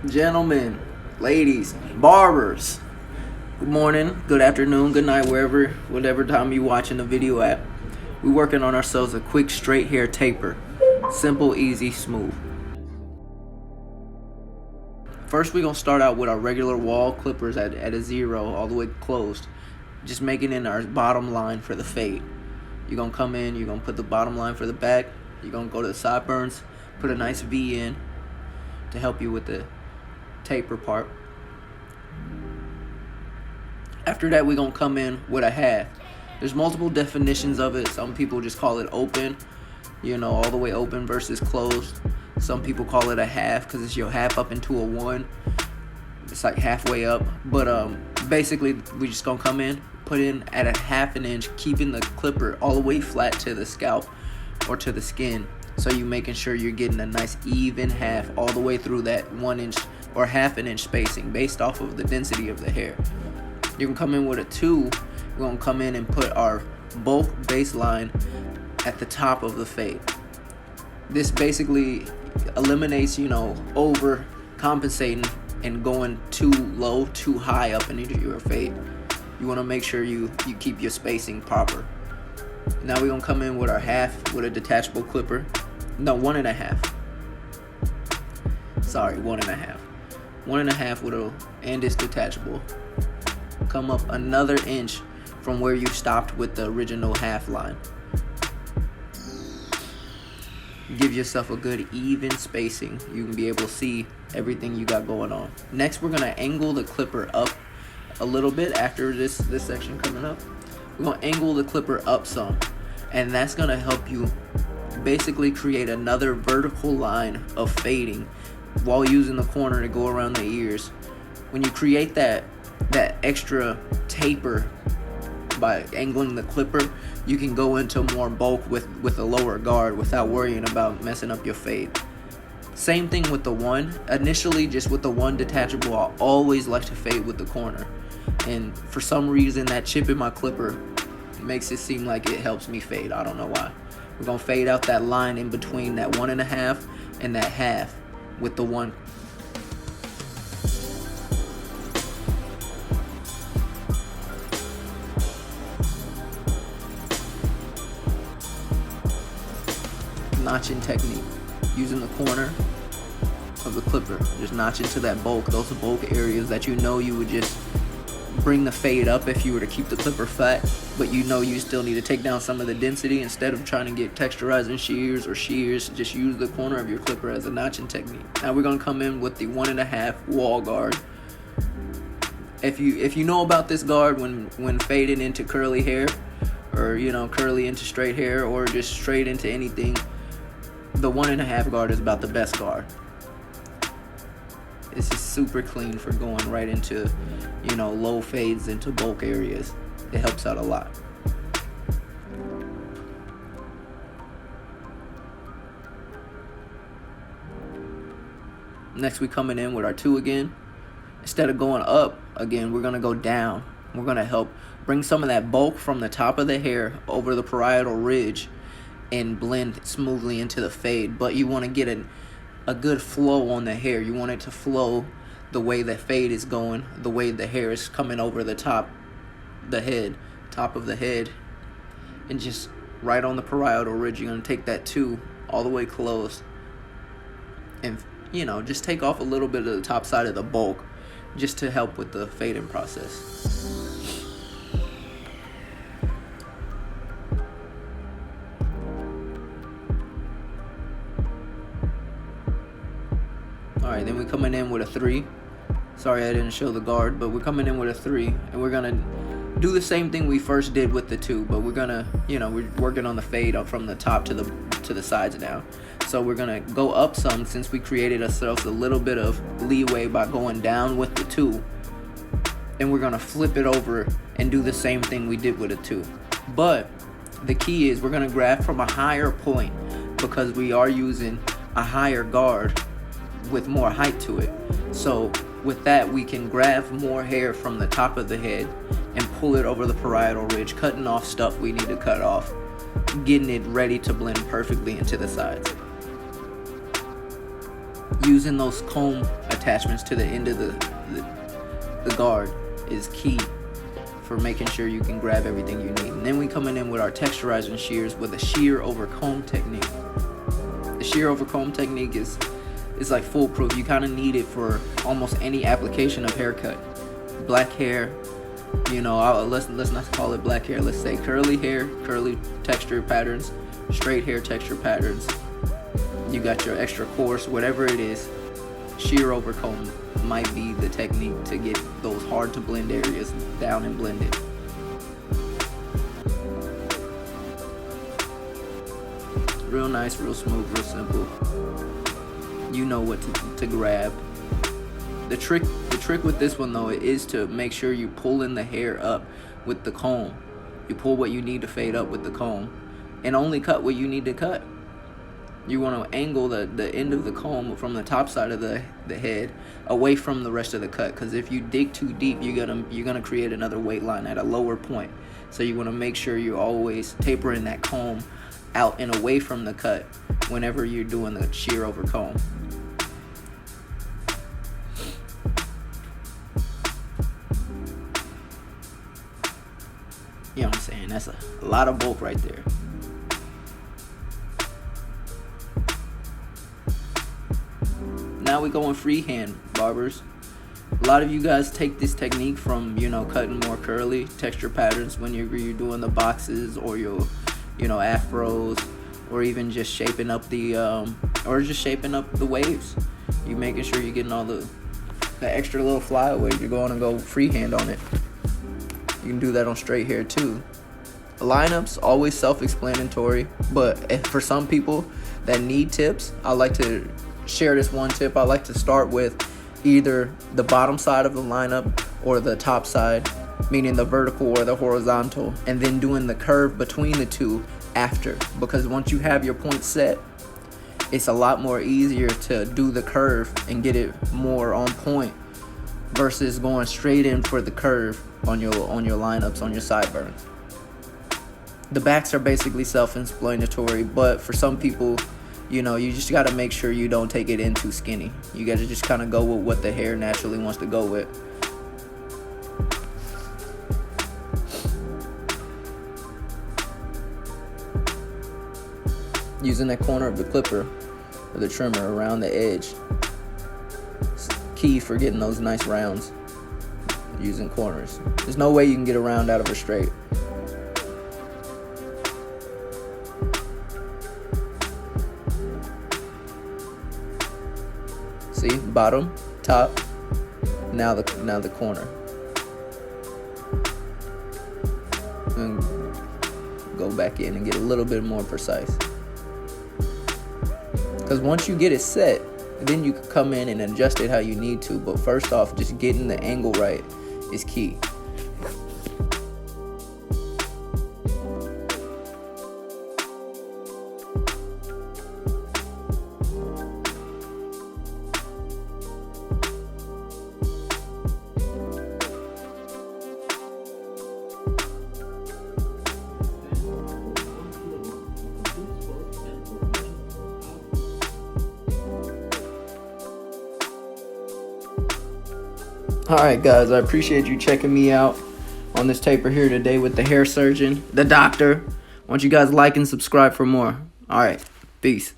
Gentlemen, ladies, barbers, good morning, good afternoon, good night, whatever time you watching the video at. We're working on ourselves a quick straight hair taper. Simple, easy, smooth. First, we're going to start out with our regular wall clippers at a 0 all the way closed. Just making in our bottom line for the fade. You're going to come in, you're going to put the bottom line for the back. You're going to go to the sideburns, put a nice V in to help you with the taper part. After that, we're going to come in with a half. There's multiple definitions of it. Some people just call it open, all the way open versus closed. Some people call it a half because it's your half up into a 1. It's like halfway up. But basically, we just going to come in, put in at a 1/2 inch, keeping the clipper all the way flat to the scalp or to the skin. So you're making sure you're getting a nice even half all the way through that 1 inch or 1/2 inch spacing based off of the density of the hair. You can come in with a 2. We're going to come in and put our bulk baseline at the top of the fade. This basically eliminates, over compensating and going too low, too high up into your fade. You want to make sure you keep your spacing proper. Now we're going to come in with our half with a detachable clipper. No, 1.5. Sorry, 1.5. 1.5 with and it's detachable. Come up another inch from where you stopped with the original half line. Give yourself a good even spacing. You can be able to see everything you got going on. Next, we're gonna angle the clipper up a little bit after this section coming up. We're gonna angle the clipper up some, and that's gonna help you basically create another vertical line of fading while using the corner to go around the ears. When you create that extra taper by angling the clipper, you can go into more bulk with a lower guard without worrying about messing up your fade. Same thing with the 1. Initially, just with the 1 detachable, I always like to fade with the corner. And for some reason, that chip in my clipper makes it seem like it helps me fade. I don't know why. We're going to fade out that line in between that 1.5 and that half with the 1. Notching technique, using the corner of the clipper, just notch into that bulk, those bulk areas that you would just bring the fade up if you were to keep the clipper flat, but you still need to take down some of the density. Instead of trying to get texturizing shears, just use the corner of your clipper as a notching technique. Now we're going to come in with the 1.5 wall guard. If you know about this guard when fading into curly hair, or curly into straight hair, or just straight into anything, the 1.5 guard is about the best guard. It's just super clean for going right into, low fades into bulk areas. It helps out a lot. Next, we coming in with our 2 again. Instead of going up again, we're gonna go down. We're gonna help bring some of that bulk from the top of the hair over the parietal ridge and blend smoothly into the fade. But you want to get a good flow on the hair. You want it to flow the way the fade is going, the way the hair is coming over the top of the head, and just right on the parietal ridge. You're going to take that 2 all the way closed and just take off a little bit of the top side of the bulk just to help with the fading process. Alright, then we're coming in with a 3. Sorry I didn't show the guard, but we're coming in with a 3, and we're gonna do the same thing we first did with the 2, but we're gonna, we're working on the fade up from the top to the sides now. So we're gonna go up some, since we created ourselves a little bit of leeway by going down with the 2, and we're gonna flip it over and do the same thing we did with a 2. But the key is we're gonna grab from a higher point, because we are using a higher guard with more height to it. So with that, we can grab more hair from the top of the head and pull it over the parietal ridge, cutting off stuff we need to cut off, getting it ready to blend perfectly into the sides. Using those comb attachments to the end of the guard is key for making sure you can grab everything you need. And then we coming in with our texturizing shears with a shear over comb technique. The shear over comb technique is like foolproof. You kind of need it for almost any application of haircut. Black hair, you know, let's not call it black hair. Let's say curly hair, curly texture patterns, straight hair texture patterns. You got your extra coarse, whatever it is. Shear over comb might be the technique to get those hard to blend areas down and blended. Real nice, real smooth, real simple. You know what to grab. The trick with this one though is to make sure you pull in the hair up with the comb. You pull what you need to fade up with the comb, and only cut what you need to cut. You want to angle the end of the comb from the top side of the head away from the rest of the cut, because if you dig too deep, you're gonna create another weight line at a lower point. So you want to make sure you're always tapering that comb out and away from the cut whenever you're doing the shear over comb. You know what I'm saying? That's a lot of bulk right there. Now we going freehand, barbers. A lot of you guys take this technique from, you know, cutting more curly texture patterns when you're doing the boxes or your, you know, afros, or even just shaping up the waves. You making sure you're getting all the extra little flyaways. You're going to go freehand on it. You can do that on straight hair too. Lineups always self-explanatory, but for some people that need tips, I like to share this one tip. I like to start with either the bottom side of the lineup or the top side, meaning the vertical or the horizontal, and then doing the curve between the two after, because once you have your point set, it's a lot more easier to do the curve and get it more on point versus going straight in for the curve on your lineups, on your sideburns. The backs are basically self-explanatory, but for some people, you know, you just got to make sure you don't take it in too skinny. You got to just kind of go with what the hair naturally wants to go with. Using that corner of the clipper or the trimmer around the edge. It's key for getting those nice rounds using corners. There's no way you can get a round out of a straight. See, bottom, top, now the corner. And go back in and get a little bit more precise. Because once you get it set, then you can come in and adjust it how you need to. But first off, just getting the angle right is key. Alright guys, I appreciate you checking me out on this taper here today with the hair surgeon, the doctor. I want you guys like and subscribe for more. Alright, peace.